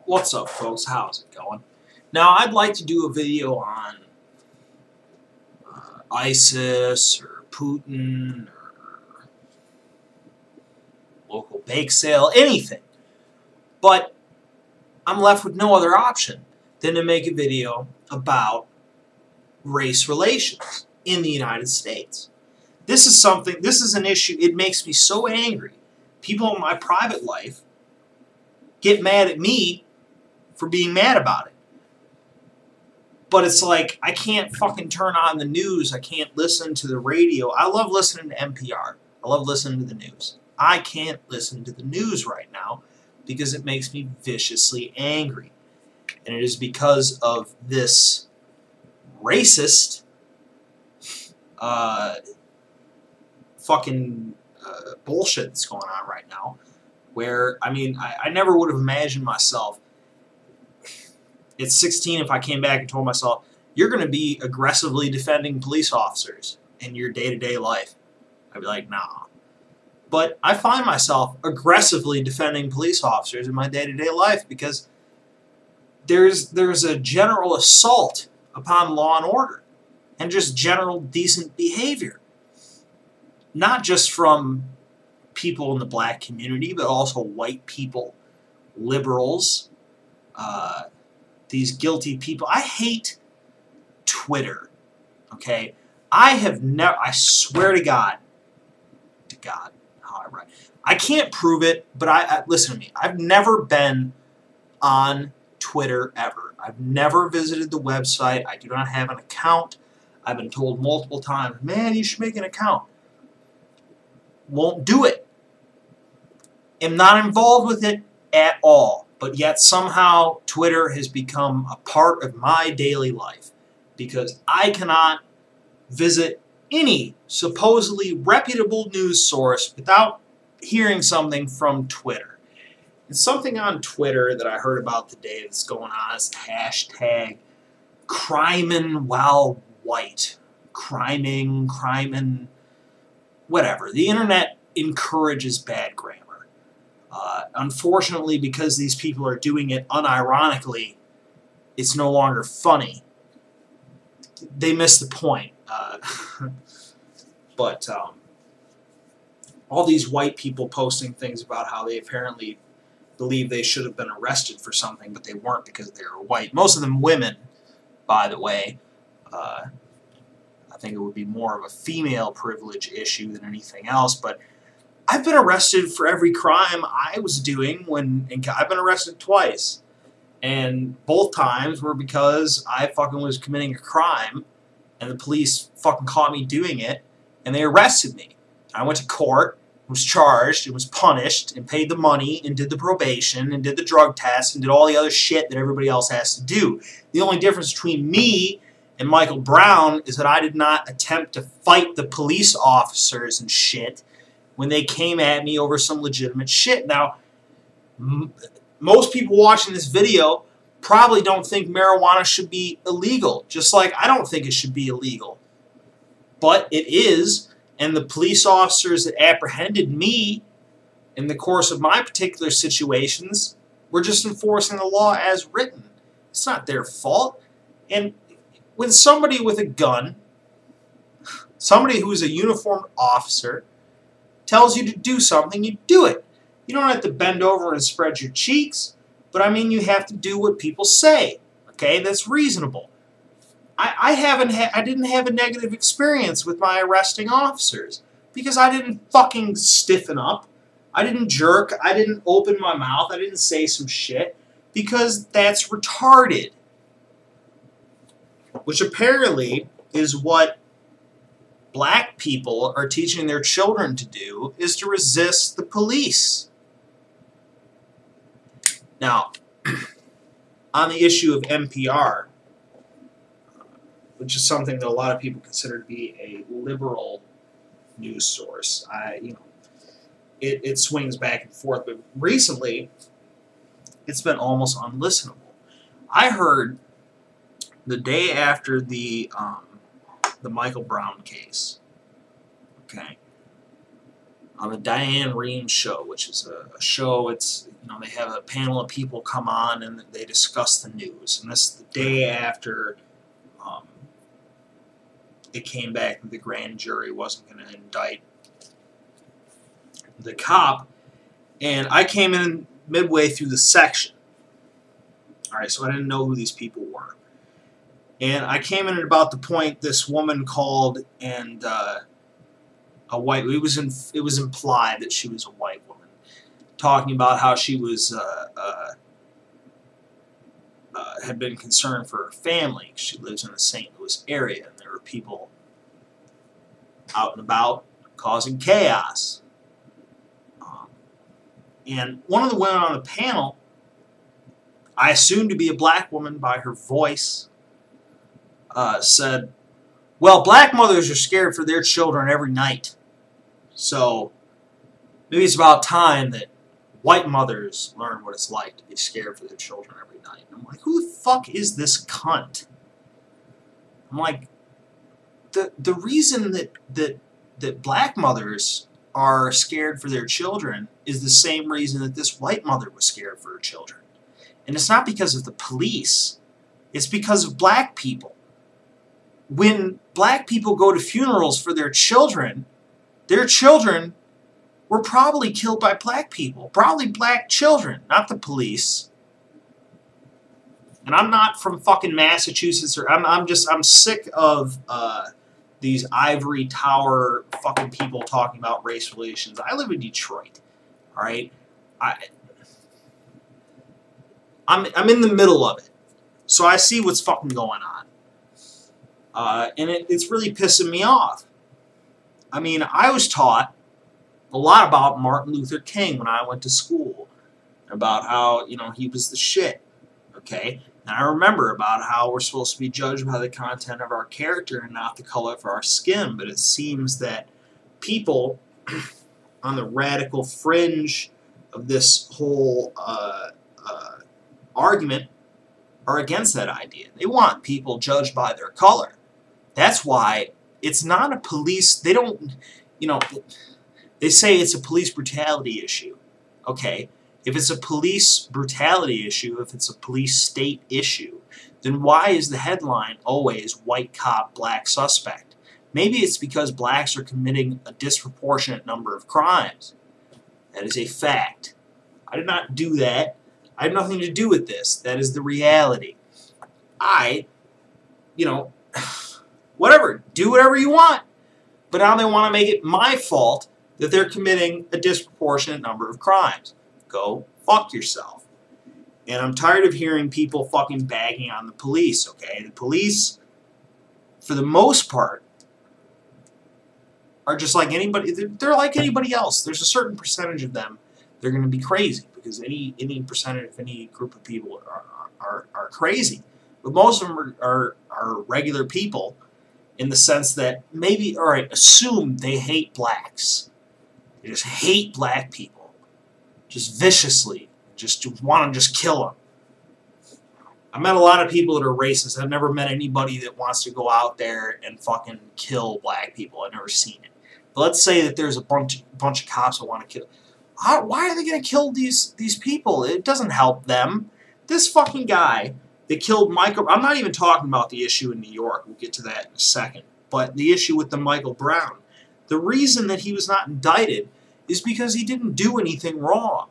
What's up, folks? How's it going? Now, I'd like to do a video on ISIS or Putin or local bake sale, anything. But I'm left with no other option than to make a video about race relations in the United States. This is an issue, it makes me so angry. People in my private life get mad at me for being mad about it. But it's like, I can't fucking turn on the news. I can't listen to the radio. I love listening to NPR. I love listening to the news. I can't listen to the news right now because it makes me viciously angry. And it is because of this racist bullshit that's going on right now. Where, I mean, I never would have imagined myself at 16 if I came back and told myself, you're going to be aggressively defending police officers in your day-to-day life. I'd be like, nah. But I find myself aggressively defending police officers in my day-to-day life because there's a general assault upon law and order and just general decent behavior. Not just from people in the black community, but also white people, liberals, these guilty people. I hate Twitter, okay? I swear to God, how I write. I can't prove it, but listen to me. I've never been on Twitter ever. I've never visited the website. I do not have an account. I've been told multiple times, man, you should make an account. Won't do it. Am not involved with it at all. But yet somehow Twitter has become a part of my daily life because I cannot visit any supposedly reputable news source without hearing something from Twitter. And something on Twitter that I heard about today that's going on is the hashtag crimin' while white. Crimin', whatever. The internet encourages bad grammar. Unfortunately, because these people are doing it unironically, it's no longer funny. They missed the point. But all these white people posting things about how they apparently believe they should have been arrested for something, but they weren't because they were white. Most of them women, by the way. I think it would be more of a female privilege issue than anything else, but I've been arrested for every crime I was doing I've been arrested twice. And both times were because I fucking was committing a crime and the police fucking caught me doing it and they arrested me. I went to court, was charged, and was punished, and paid the money, and did the probation, and did the drug test, and did all the other shit that everybody else has to do. The only difference between me and Michael Brown is that I did not attempt to fight the police officers and shit when they came at me over some legitimate shit. Now, most people watching this video probably don't think marijuana should be illegal, just like I don't think it should be illegal. But it is, and the police officers that apprehended me in the course of my particular situations were just enforcing the law as written. It's not their fault. And when somebody with a gun, somebody who's a uniformed officer, tells you to do something, you do it. You don't have to bend over and spread your cheeks, but I mean you have to do what people say. Okay, that's reasonable. I didn't have a negative experience with my arresting officers because I didn't fucking stiffen up. I didn't jerk. I didn't open my mouth. I didn't say some shit because that's retarded. Which apparently is what black people are teaching their children to do, is to resist the police. Now, on the issue of NPR, which is something that a lot of people consider to be a liberal news source, it swings back and forth, but recently it's been almost unlistenable. I heard the day after the Michael Brown case, okay, on the Diane Rehm show, which is a show. It's, you know, they have a panel of people come on and they discuss the news. And this is the day after it came back that the grand jury wasn't going to indict the cop. And I came in midway through the section. All right, so I didn't know who these people were. And I came in at about the point this woman called, and a white. It was implied that she was a white woman, talking about how she was had been concerned for her family. She lives in the St. Louis area, and there were people out and about causing chaos. And one of the women on the panel, I assumed to be a black woman by her voice, said, well, black mothers are scared for their children every night. So maybe it's about time that white mothers learn what it's like to be scared for their children every night. And I'm like, who the fuck is this cunt? I'm like, the reason that black mothers are scared for their children is the same reason that this white mother was scared for her children. And it's not because of the police. It's because of black people. When black people go to funerals for their children were probably killed by black people. Probably black children, not the police. And I'm not from fucking Massachusetts, or I'm sick of these ivory tower fucking people talking about race relations. I live in Detroit. All right? I'm in the middle of it. So I see what's fucking going on. And it's really pissing me off. I mean, I was taught a lot about Martin Luther King when I went to school. About how, you know, he was the shit. Okay? And I remember about how we're supposed to be judged by the content of our character and not the color of our skin. But it seems that people on the radical fringe of this whole argument are against that idea. They want people judged by their color. That's why it's not a police, they don't, you know, they say it's a police brutality issue. Okay, if it's a police brutality issue, if it's a police state issue, then why is the headline always white cop, black suspect? Maybe it's because blacks are committing a disproportionate number of crimes. That is a fact. I did not do that. I have nothing to do with this. That is the reality. You know, whatever, do whatever you want. But now they want to make it my fault that they're committing a disproportionate number of crimes. Go fuck yourself. And I'm tired of hearing people fucking bagging on the police, okay? The police, for the most part, are just like anybody. They're like anybody else. There's a certain percentage of them they're going to be crazy, because any percentage of any group of people are crazy. But most of them are regular people, in the sense that maybe, all right, assume they hate blacks. They just hate black people. Just viciously. Just want to just kill them. I met a lot of people that are racist. I've never met anybody that wants to go out there and fucking kill black people. I've never seen it. But let's say that there's a bunch of cops that want to kill. Why are they going to kill these people? It doesn't help them. This fucking guy that killed Michael... I'm not even talking about the issue in New York. We'll get to that in a second. But the issue with the Michael Brown. The reason that he was not indicted is because he didn't do anything wrong.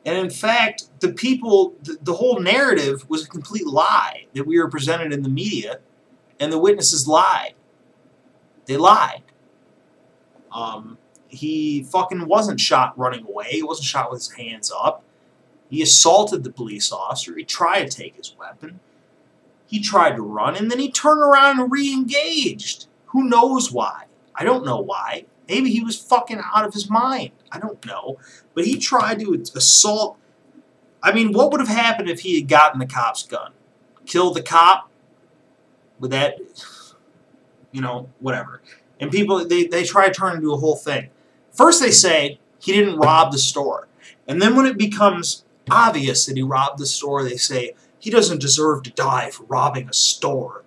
And in fact, the people... The whole narrative was a complete lie that we were presented in the media. And the witnesses lied. They lied. He fucking wasn't shot running away. He wasn't shot with his hands up. He assaulted the police officer. He tried to take his weapon. He tried to run, and then he turned around and re-engaged. Who knows why? I don't know why. Maybe he was fucking out of his mind. I don't know. But he tried to assault. I mean, what would have happened if he had gotten the cop's gun? Killed the cop? Would that, you know, whatever. And people, they try to turn it into a whole thing. First they say he didn't rob the store. And then when it becomes obvious that he robbed the store, they say he doesn't deserve to die for robbing a store.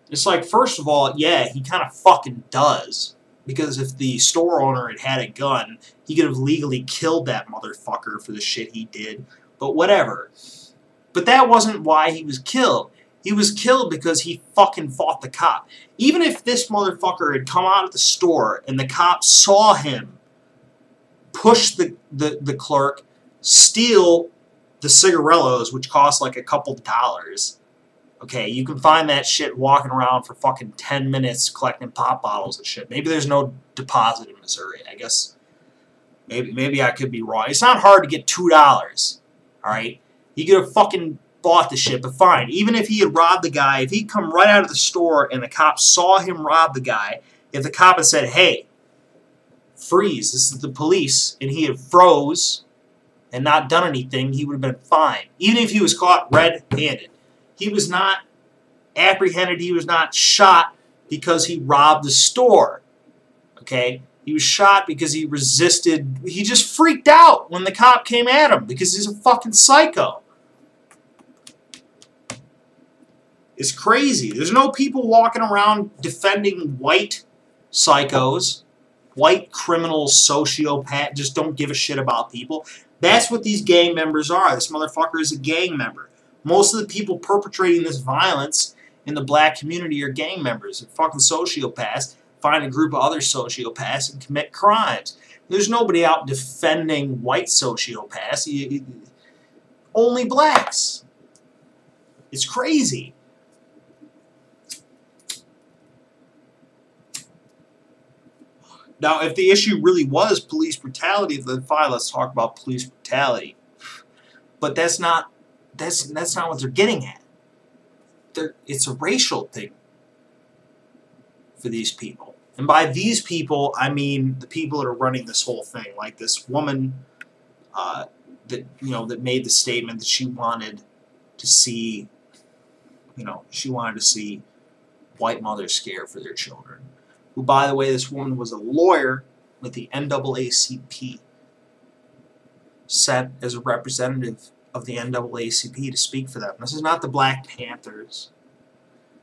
It's like, first of all, yeah, he kind of fucking does. Because if the store owner had had a gun, he could have legally killed that motherfucker for the shit he did. But whatever. But that wasn't why he was killed. He was killed because he fucking fought the cop. Even if this motherfucker had come out of the store and the cop saw him push the clerk, steal the cigarillos, which cost like a couple dollars. Okay, you can find that shit walking around for fucking 10 minutes collecting pop bottles and shit. Maybe there's no deposit in Missouri. I guess maybe I could be wrong. It's not hard to get $2. Alright? He could have fucking bought the shit, but fine. Even if he had robbed the guy, if he'd come right out of the store and the cop saw him rob the guy, if the cop had said, hey, freeze, this is the police, and he had froze and not done anything, he would have been fine. Even if he was caught red-handed. He was not apprehended, he was not shot because he robbed the store. Okay? He was shot because he resisted, he just freaked out when the cop came at him because he's a fucking psycho. It's crazy. There's no people walking around defending white psychos, white criminals, sociopaths, just don't give a shit about people. That's what these gang members are. This motherfucker is a gang member. Most of the people perpetrating this violence in the black community are gang members. They're fucking sociopaths. Find a group of other sociopaths and commit crimes. There's nobody out defending white sociopaths. Only blacks. It's crazy. Now, if the issue really was police brutality, then fine, let's talk about police brutality. But that's not what they're getting at. It's a racial thing for these people. And by these people, I mean the people that are running this whole thing. Like this woman that made the statement that she wanted to see, she wanted to see white mothers scared for their children. Who, by the way, this woman was a lawyer with the NAACP, sent as a representative of the NAACP to speak for them. This is not the Black Panthers.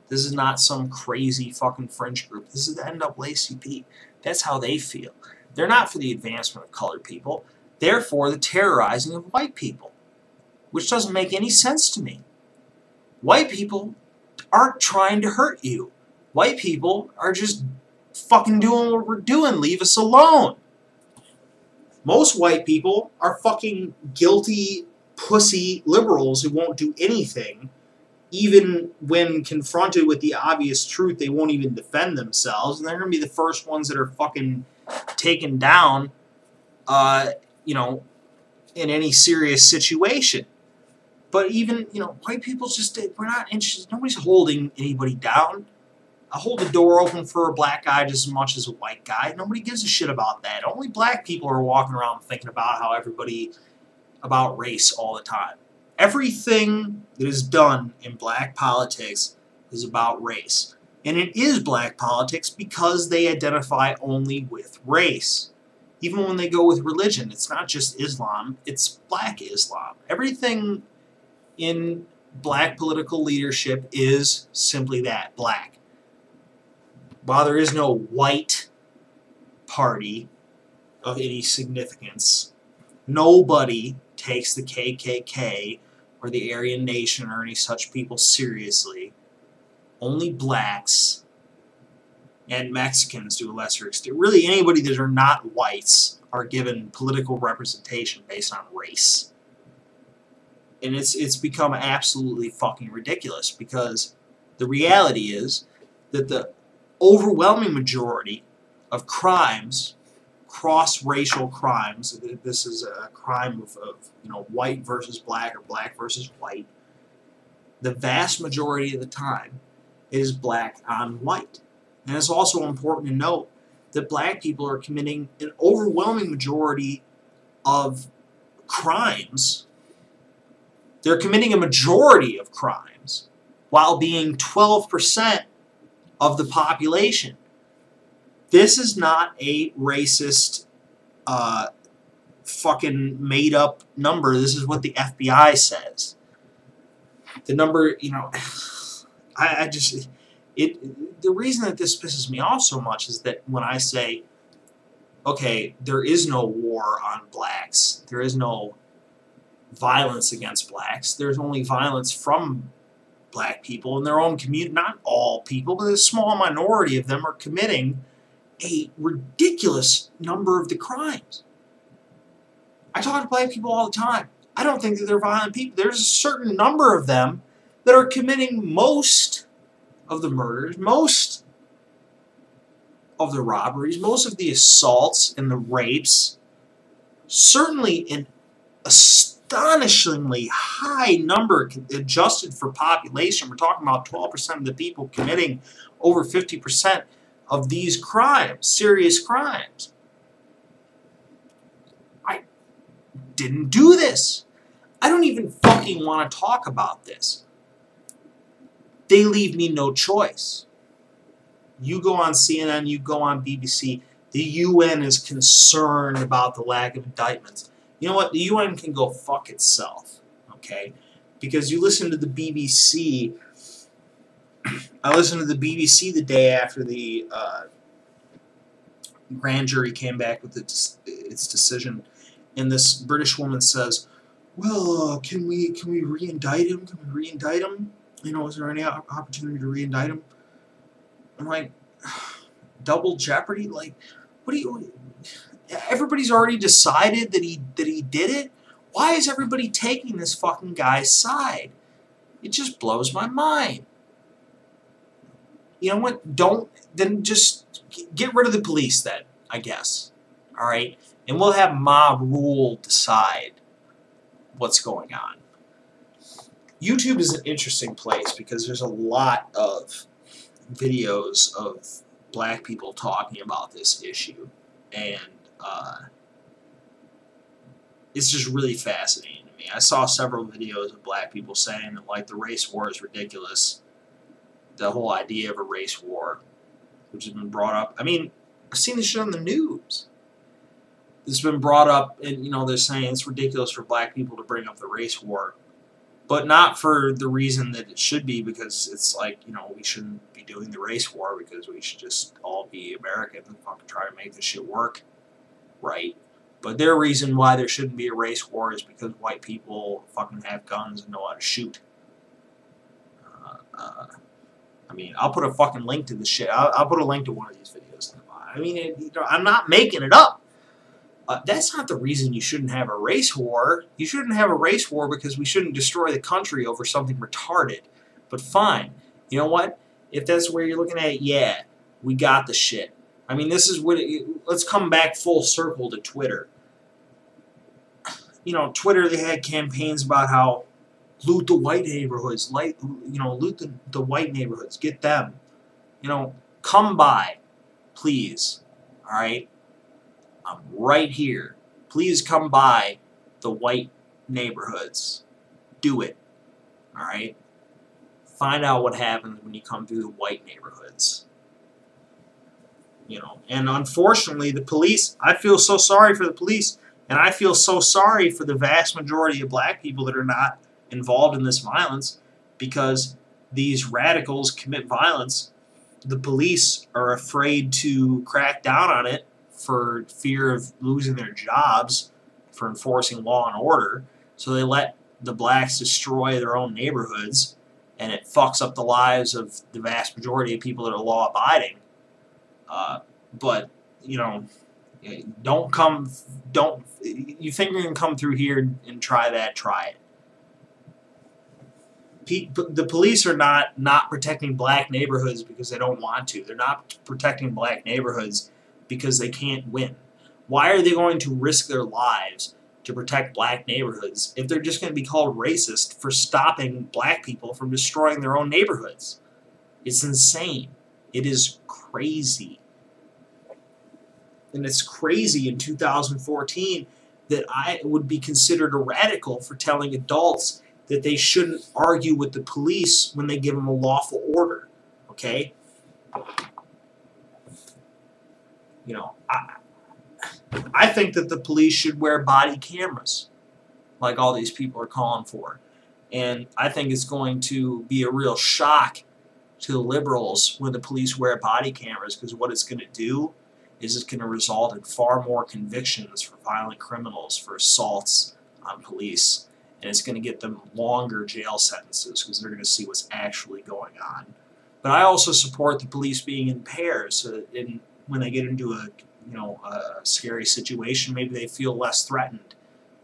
This is not some crazy fucking fringe group. This is the NAACP. That's how they feel. They're not for the advancement of colored people. They're for the terrorizing of white people, which doesn't make any sense to me. White people aren't trying to hurt you. White people are just fucking doing what we're doing. Leave us alone. Most white people are fucking guilty, pussy liberals who won't do anything. Even when confronted with the obvious truth, they won't even defend themselves. And they're going to be the first ones that are fucking taken down, in any serious situation. But even, white people just, we're not interested. Nobody's holding anybody down. I hold the door open for a black guy just as much as a white guy. Nobody gives a shit about that. Only black people are walking around thinking about race all the time. Everything that is done in black politics is about race. And it is black politics because they identify only with race. Even when they go with religion, it's not just Islam, it's black Islam. Everything in black political leadership is simply that, black. While there is no white party of any significance, nobody takes the KKK or the Aryan Nation or any such people seriously. Only blacks and Mexicans to a lesser extent. Really, anybody that are not whites are given political representation based on race. And it's become absolutely fucking ridiculous because the reality is that the overwhelming majority of crimes, cross-racial crimes, this is a crime of white versus black or black versus white, the vast majority of the time is black on white. And it's also important to note that black people are committing an overwhelming majority of crimes. They're committing a majority of crimes while being 12% of the population. This is not a racist, fucking made-up number. This is what the FBI says. The number, The reason that this pisses me off so much is that when I say, okay, there is no war on blacks, there is no violence against blacks, there's only violence from black people in their own community. Not all people, but a small minority of them are committing a ridiculous number of the crimes. I talk to black people all the time. I don't think that they're violent people. There's a certain number of them that are committing most of the murders, most of the robberies, most of the assaults and the rapes. Certainly an astonishingly high number adjusted for population. We're talking about 12% of the people committing over 50% of these crimes, serious crimes. I didn't do this. I don't even fucking want to talk about this. They leave me no choice. You go on CNN, you go on BBC, the UN is concerned about the lack of indictments. You know what? The UN can go fuck itself, okay? Because you listen to the BBC. I listened to the BBC the day after the grand jury came back with its decision, and this British woman says, well, can we re-indict him? Can we re-indict him? You know, is there any opportunity to re-indict him? I'm like, double jeopardy? Like, what do you... Everybody's already decided that he did it? Why is everybody taking this fucking guy's side? It just blows my mind. You know what? Then just get rid of the police then, I guess. Alright? And we'll have mob rule decide what's going on. YouTube is an interesting place because there's a lot of videos of black people talking about this issue, and it's just really fascinating to me. I saw several videos of black people saying that, like, the race war is ridiculous. The whole idea of a race war, which has been brought up. I mean, I've seen this shit on the news. It's been brought up, and, you know, they're saying it's ridiculous for black people to bring up the race war. But not for the reason that it should be, because it's like, you know, we shouldn't be doing the race war because we should just all be Americans and fucking try to make this shit work. Right? But their reason why there shouldn't be a race war is because white people fucking have guns and know how to shoot. I mean, I'll put a fucking link to this shit. I'll put a link to one of these videos. I mean, you know, I'm not making it up. That's not the reason you shouldn't have a race war. You shouldn't have a race war because we shouldn't destroy the country over something retarded. But fine. You know what? If that's where you're looking at it, yeah, we got the shit. I mean, this is what... let's come back full circle to Twitter. You know, Twitter, they had campaigns about how loot the white neighborhoods, loot the white neighborhoods, get them. You know, come by, please. All right? I'm right here. Please come by the white neighborhoods. Do it. Alright? Find out what happens when you come through the white neighborhoods. You know, and unfortunately the police, I feel so sorry for the police, and I feel so sorry for the vast majority of black people that are not involved in this violence, because these radicals commit violence. The police are afraid to crack down on it for fear of losing their jobs for enforcing law and order, so they let the blacks destroy their own neighborhoods, and it fucks up the lives of the vast majority of people that are law-abiding. But, you know, you think you're going to come through here and try that, try it. The police are not protecting black neighborhoods because they don't want to. They're not protecting black neighborhoods because they can't win. Why are they going to risk their lives to protect black neighborhoods if they're just going to be called racist for stopping black people from destroying their own neighborhoods? It's insane. It is crazy. And it's crazy in 2014 that I would be considered a radical for telling adults that they shouldn't argue with the police when they give them a lawful order. Okay? You know, I think that the police should wear body cameras, like all these people are calling for. And I think it's going to be a real shock to the liberals when the police wear body cameras, because what it's going to do is it's going to result in far more convictions for violent criminals for assaults on police, and it's going to get them longer jail sentences because they're going to see what's actually going on. But I also support the police being in pairs, so that when they get into a scary situation, maybe they feel less threatened.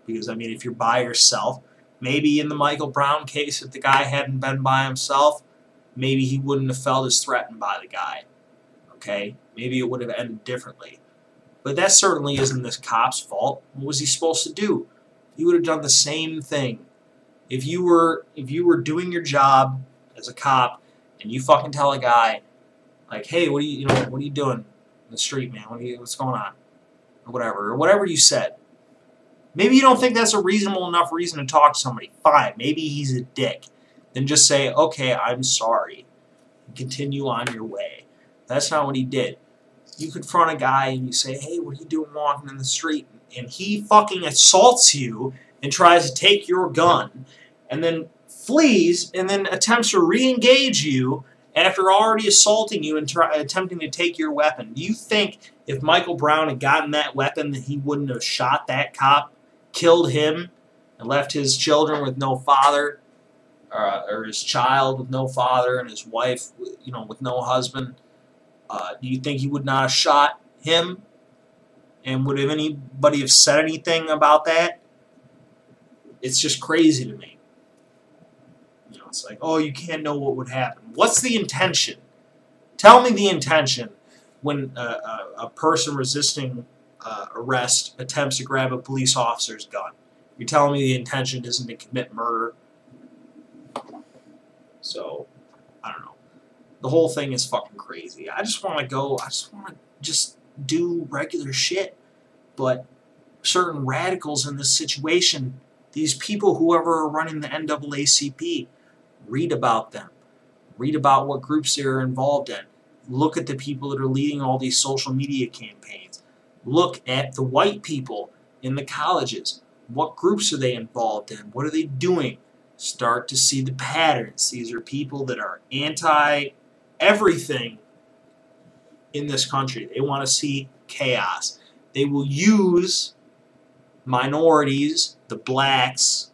Because I mean, if you're by yourself, maybe in the Michael Brown case, if the guy hadn't been by himself, maybe he wouldn't have felt as threatened by the guy. Okay? Maybe it would have ended differently. But that certainly isn't this cop's fault. What was he supposed to do? He would have done the same thing. If you were doing your job as a cop and you fucking tell a guy, like, hey, what are you doing in the street, man? What's going on? Or whatever you said. Maybe you don't think that's a reasonable enough reason to talk to somebody. Fine, maybe he's a dick. Then just say, okay, I'm sorry. And continue on your way. That's not what he did. You confront a guy and you say, hey, what are you doing walking in the street? And he fucking assaults you and tries to take your gun and then flees and then attempts to re-engage you after already assaulting you and attempting to take your weapon. Do you think if Michael Brown had gotten that weapon that he wouldn't have shot that cop, killed him, and left his children with no father, or his child with no father, and his wife, with no husband? Do you think he would not have shot him? And would anybody have said anything about that? It's just crazy to me. It's like, oh, you can't know what would happen. What's the intention? Tell me the intention when a person resisting arrest attempts to grab a police officer's gun. You're telling me the intention isn't to commit murder? So, I don't know. The whole thing is fucking crazy. I just want to just do regular shit. But certain radicals in this situation, these people, whoever are running the NAACP, read about them. Read about what groups they're involved in. Look at the people that are leading all these social media campaigns. Look at the white people in the colleges. What groups are they involved in? What are they doing? Start to see the patterns. These are people that are anti-everything in this country. They want to see chaos. They will use minorities, the blacks,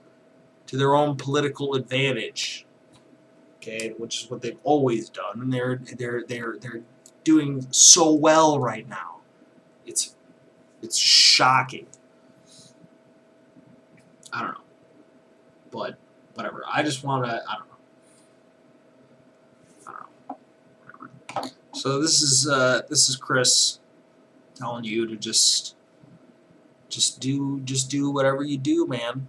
to their own political advantage. Okay, which is what they've always done, and they're doing so well right now. It's shocking. I don't know, but whatever. I just want to. I don't know. Whatever. So this is Chris telling you to just do whatever you do, man.